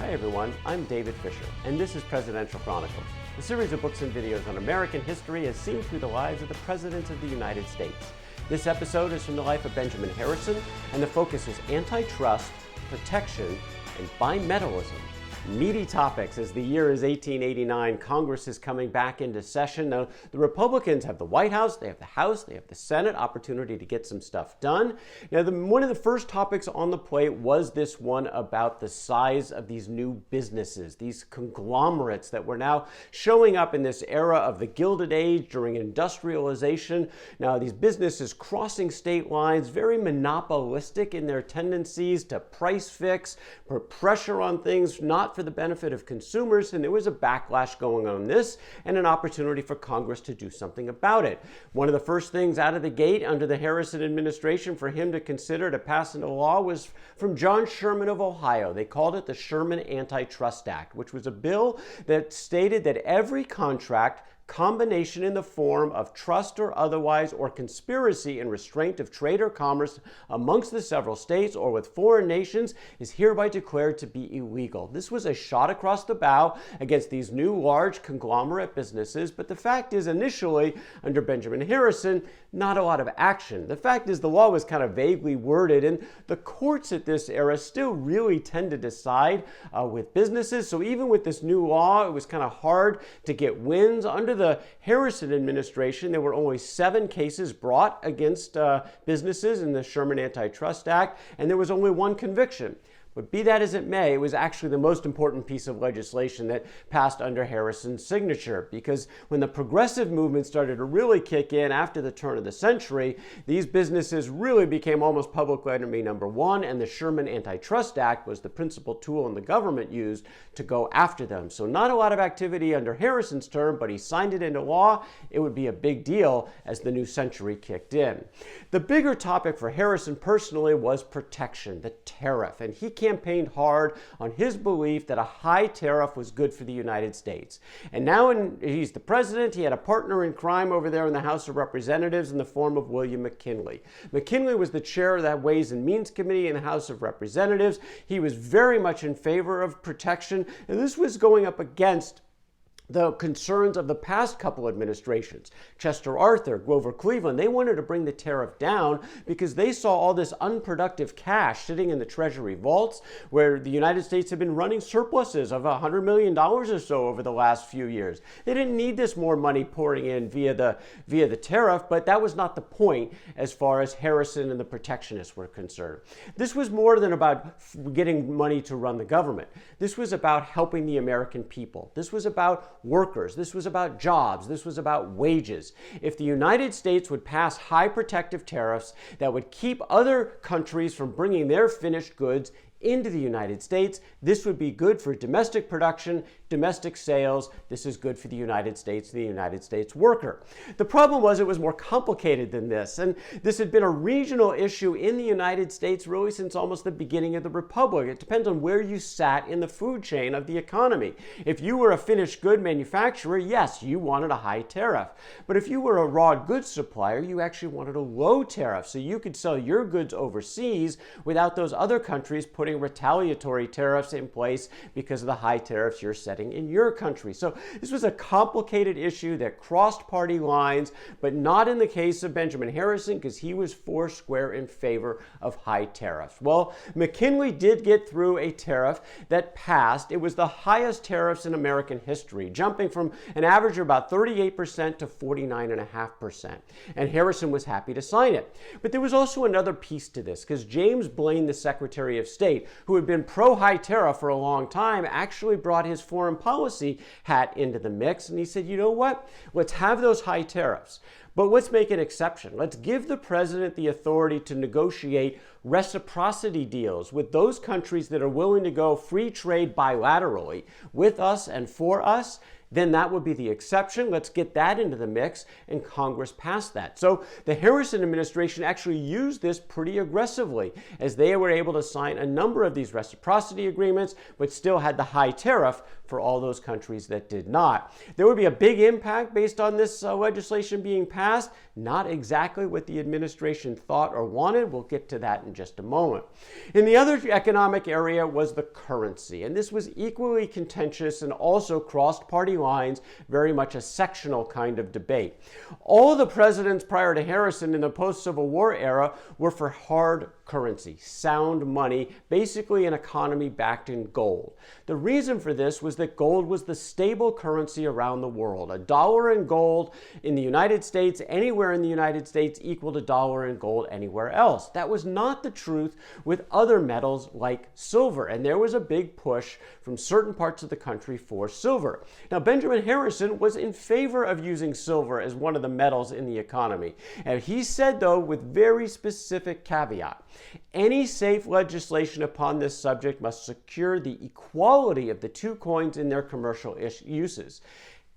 Hi everyone, I'm David Fisher, and this is Presidential Chronicles, a series of books and videos on American history as seen through the lives of the Presidents of the United States. This episode is from the life of Benjamin Harrison, and the focus is antitrust, protection, and bimetallism. Meaty topics as the year is 1889. Congress is coming back into session. Now, the Republicans have the White House, they have the House, they have the Senate, opportunity to get some stuff done. Now, one of the first topics on the plate was this one about the size of these new businesses, these conglomerates that were now showing up in this era of the Gilded Age during industrialization. Now, these businesses crossing state lines, very monopolistic in their tendencies to price fix, put pressure on things, not for the benefit of consumers, and there was a backlash going on this and an opportunity for Congress to do something about it. One of the first things out of the gate under the Harrison administration for him to consider to pass into law was from John Sherman of Ohio. They called it the Sherman Anti-trust Act, which was a bill that stated that every contract, combination in the form of trust or otherwise, or conspiracy in restraint of trade or commerce amongst the several states or with foreign nations is hereby declared to be illegal. This was a shot across the bow against these new large conglomerate businesses, but the fact is initially, under Benjamin Harrison, not a lot of action. The fact is the law was kind of vaguely worded, and the courts at this era still really tend to decide with businesses. So even with this new law, it was kind of hard to get wins. Under the Harrison administration, there were only 7 cases brought against businesses in the Sherman Anti-trust Act, and there was only 1 conviction. But be that as it may, it was actually the most important piece of legislation that passed under Harrison's signature, because when the progressive movement started to really kick in after the turn of the century, these businesses really became almost public enemy number 1, and the Sherman Anti-trust Act was the principal tool the government used to go after them. So not a lot of activity under Harrison's term, but he signed it into law. It would be a big deal as the new century kicked in. The bigger topic for Harrison personally was protection, the tariff, and he campaigned hard on his belief that a high tariff was good for the United States. And now he's the president, he had a partner in crime over there in the House of Representatives in the form of William McKinley. McKinley was the chair of that Ways and Means Committee in the House of Representatives. He was very much in favor of protection, and this was going up against the concerns of the past couple administrations. Chester Arthur, Grover Cleveland, they wanted to bring the tariff down because they saw all this unproductive cash sitting in the Treasury vaults where the United States had been running surpluses of $100 million or so over the last few years. They didn't need this more money pouring in via the tariff, but that was not the point as far as Harrison and the protectionists were concerned. This was more than about getting money to run the government. This was about helping the American people. This was about workers. This was about jobs. This was about wages. If the United States would pass high protective tariffs that would keep other countries from bringing their finished goods into the United States, this would be good for domestic production, domestic sales. This is good for the United States, the United States worker. The problem was it was more complicated than this, and this had been a regional issue in the United States really since almost the beginning of the Republic. It depends on where you sat in the food chain of the economy. If you were a finished good manufacturer, yes, you wanted a high tariff. But if you were a raw goods supplier, you actually wanted a low tariff, so you could sell your goods overseas without those other countries putting retaliatory tariffs in place because of the high tariffs you're setting in your country. So this was a complicated issue that crossed party lines, but not in the case of Benjamin Harrison, because he was foursquare in favor of high tariffs. Well, McKinley did get through a tariff that passed. It was the highest tariffs in American history, jumping from an average of about 38% to 49.5%. And Harrison was happy to sign it. But there was also another piece to this, because James Blaine, the Secretary of State, who had been pro-high tariff for a long time, actually brought his foreign policy hat into the mix. And he said, you know what? Let's have those high tariffs, but let's make an exception. Let's give the president the authority to negotiate reciprocity deals with those countries that are willing to go free trade bilaterally with us and for us. Then that would be the exception. Let's get that into the mix, and Congress passed that. So the Harrison administration actually used this pretty aggressively, as they were able to sign a number of these reciprocity agreements, but still had the high tariff for all those countries that did not. There would be a big impact based on this legislation being passed passed, not exactly what the administration thought or wanted. We'll get to that in just a moment. And the other economic area was the currency, and this was equally contentious and also crossed party lines, very much a sectional kind of debate. All of the presidents prior to Harrison in the post-Civil War era were for hard currency, sound money, basically an economy backed in gold. The reason for this was that gold was the stable currency around the world. A dollar in gold in the United States, anywhere in the United States, equaled a dollar in gold anywhere else. That was not the truth with other metals like silver, and there was a big push from certain parts of the country for silver. Now, Benjamin Harrison was in favor of using silver as one of the metals in the economy. And he said, though, with very specific caveat, any safe legislation upon this subject must secure the equality of the two coins in their commercial uses.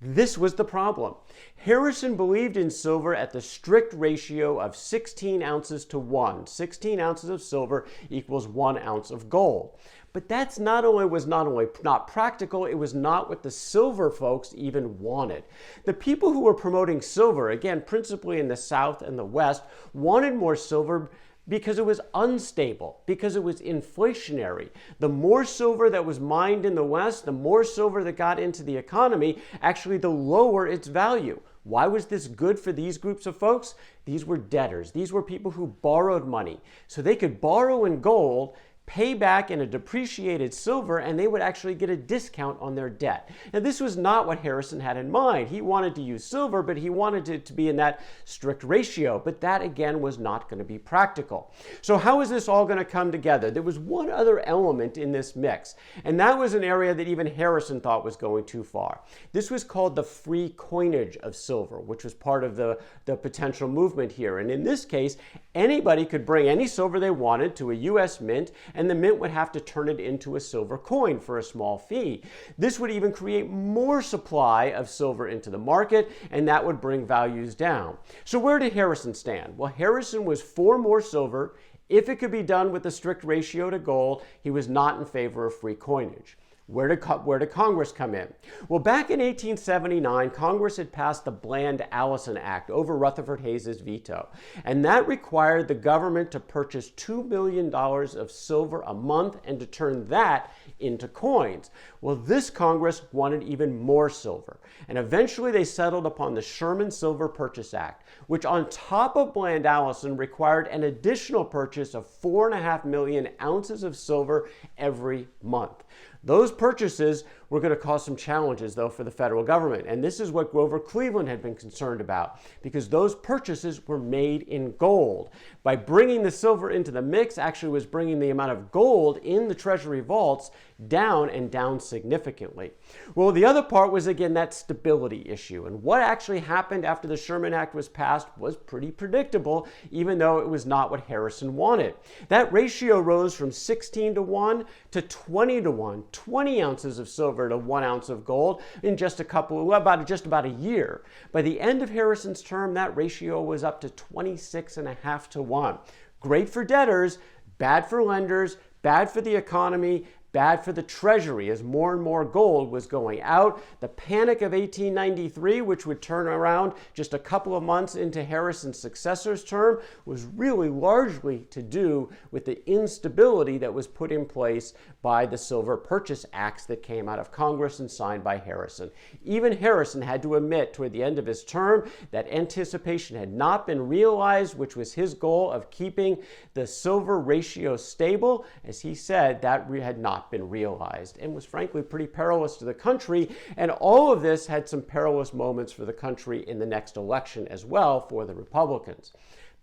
This was the problem. Harrison believed in silver at the strict ratio of 16 ounces to 1. 16 ounces of silver equals 1 ounce of gold. But that's not only not practical, it was not what the silver folks even wanted. The people who were promoting silver, again, principally in the South and the West, wanted more silver because it was unstable, because it was inflationary. The more silver that was mined in the West, the more silver that got into the economy, actually the lower its value. Why was this good for these groups of folks? These were debtors. These were people who borrowed money. So they could borrow in gold, pay back in a depreciated silver, and they would actually get a discount on their debt. Now, this was not what Harrison had in mind. He wanted to use silver, but he wanted it to be in that strict ratio. But that, again, was not going to be practical. So how is this all going to come together? There was one other element in this mix, and that was an area that even Harrison thought was going too far. This was called the free coinage of silver, which was part of the potential movement here. And in this case, anybody could bring any silver they wanted to a U.S. mint, and the mint would have to turn it into a silver coin for a small fee. This would even create more supply of silver into the market, and that would bring values down. So where did Harrison stand? Well, Harrison was for more silver. If it could be done with a strict ratio to gold, he was not in favor of free coinage. Where did Congress come in? Well, back in 1879, Congress had passed the Blaine-Allison Act over Rutherford Hayes's veto, and that required the government to purchase $2 million of silver a month and to turn that into coins. Well, this Congress wanted even more silver, and eventually they settled upon the Sherman Silver Purchase Act, which on top of Blaine-Allison required an additional purchase of 4.5 million ounces of silver every month. Those purchases were going to cause some challenges, though, for the federal government. And this is what Grover Cleveland had been concerned about, because those purchases were made in gold. By bringing the silver into the mix, actually was bringing the amount of gold in the Treasury vaults down, and down significantly. Well, the other part was, again, that stability issue. And what actually happened after the Sherman Act was passed was pretty predictable, even though it was not what Harrison wanted. That ratio rose from 16 to 1 to 20 to 1, 20 ounces of silver to 1 ounce of gold in just about a year. By the end of Harrison's term, that ratio was up to 26.5 to 1. Great for debtors, bad for lenders, bad for the economy, bad for the Treasury as more and more gold was going out. The panic of 1893, which would turn around just a couple of months into Harrison's successor's term, was really largely to do with the instability that was put in place by the Silver Purchase Acts that came out of Congress and signed by Harrison. Even Harrison had to admit toward the end of his term that anticipation had not been realized, which was his goal of keeping the silver ratio stable. As he said, that had not been realized, and was frankly pretty perilous to the country. And all of this had some perilous moments for the country in the next election as well for the Republicans.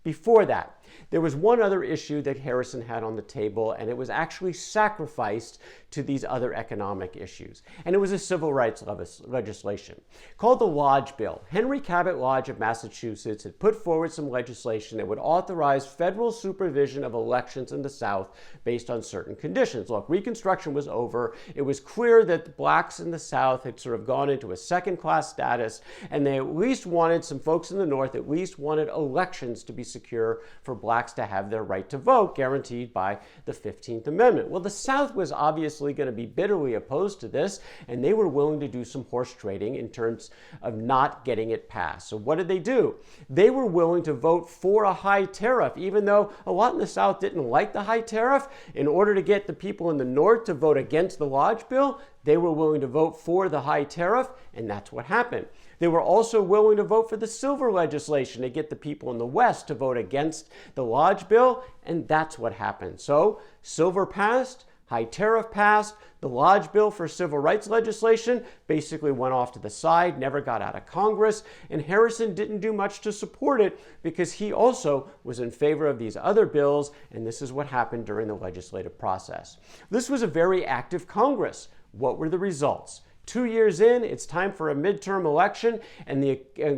Before that, there was one other issue that Harrison had on the table, and it was actually sacrificed to these other economic issues. And it was a civil rights legislation called the Lodge Bill. Henry Cabot Lodge of Massachusetts had put forward some legislation that would authorize federal supervision of elections in the South based on certain conditions. Look, Reconstruction was over. It was clear that the blacks in the South had sort of gone into a second-class status, and they at least wanted, some folks in the North at least wanted elections to be secure for blacks to have their right to vote, guaranteed by the 15th Amendment. Well, the South was obviously going to be bitterly opposed to this, and they were willing to do some horse trading in terms of not getting it passed. So what did they do? They were willing to vote for a high tariff, even though a lot in the South didn't like the high tariff. In order to get the people in the North to vote against the Lodge Bill, they were willing to vote for the high tariff, and that's what happened. They were also willing to vote for the Silver legislation to get the people in the West to vote against the Lodge Bill, and that's what happened. So Silver passed, high tariff passed, the Lodge Bill for civil rights legislation basically went off to the side, never got out of Congress, and Harrison didn't do much to support it because he also was in favor of these other bills, and this is what happened during the legislative process. This was a very active Congress. What were the results? 2 years in, it's time for a midterm election, and the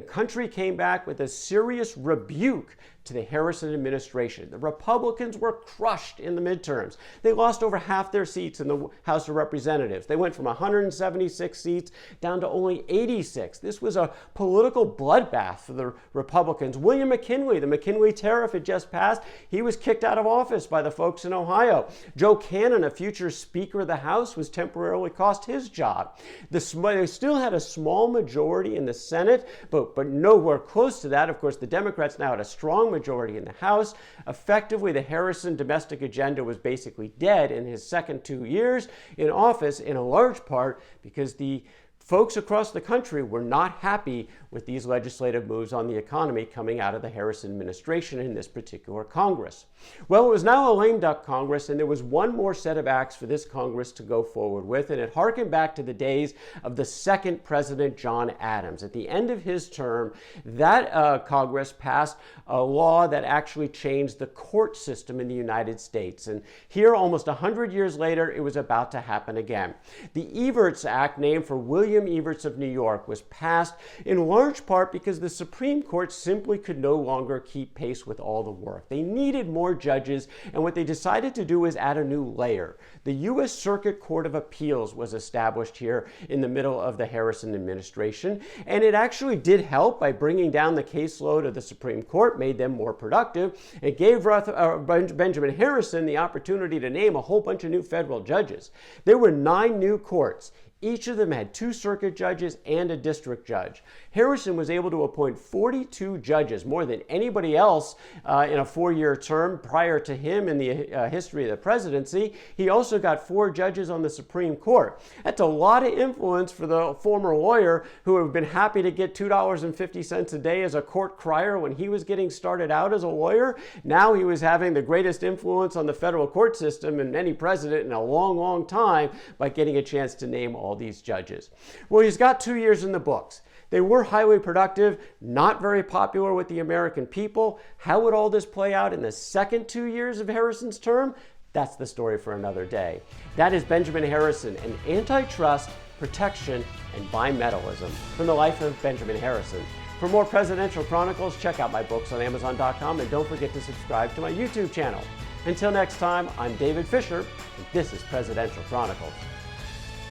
country came back with a serious rebuke to the Harrison administration. The Republicans were crushed in the midterms. They lost over half their seats in the House of Representatives. They went from 176 seats down to only 86. This was a political bloodbath for the Republicans. William McKinley, the McKinley Tariff had just passed. He was kicked out of office by the folks in Ohio. Joe Cannon, a future Speaker of the House, was temporarily cost his job. They still had a small majority in the Senate, but nowhere close to that. Of course, the Democrats now had a strong majority in the House. Effectively, the Harrison domestic agenda was basically dead in his second 2 years in office, in a large part because the folks across the country were not happy with these legislative moves on the economy coming out of the Harrison administration in this particular Congress. Well, it was now a lame duck Congress, and there was one more set of acts for this Congress to go forward with, and it harkened back to the days of the second President John Adams. At the end of his term, that Congress passed a law that actually changed the court system in the United States. And here, almost 100 years later, it was about to happen again. The Evarts Act, named for William Evarts of New York, was passed in large part because the Supreme Court simply could no longer keep pace with all the work. They needed more judges, and what they decided to do was add a new layer. The U.S. Circuit Court of Appeals was established here in the middle of the Harrison administration, and it actually did help by bringing down the caseload of the Supreme Court, made them more productive. It gave Benjamin Harrison the opportunity to name a whole bunch of new federal judges. There were 9 new courts. Each of them had 2 circuit judges and a district judge. Harrison was able to appoint 42 judges, more than anybody else in a 4-year term prior to him in the history of the presidency. He also got 4 judges on the Supreme Court. That's a lot of influence for the former lawyer who had been happy to get $2.50 a day as a court crier when he was getting started out as a lawyer. Now he was having the greatest influence on the federal court system in any president in a long, long time by getting a chance to name all these judges. Well, he's got 2 years in the books. They were highly productive, not very popular with the American people. How would all this play out in the second 2 years of Harrison's term? That's the story for another day. That is Benjamin Harrison, an antitrust, protection, and bimetallism from the life of Benjamin Harrison. For more Presidential Chronicles, check out my books on Amazon.com, and don't forget to subscribe to my YouTube channel. Until next time, I'm David Fisher, and this is Presidential Chronicles.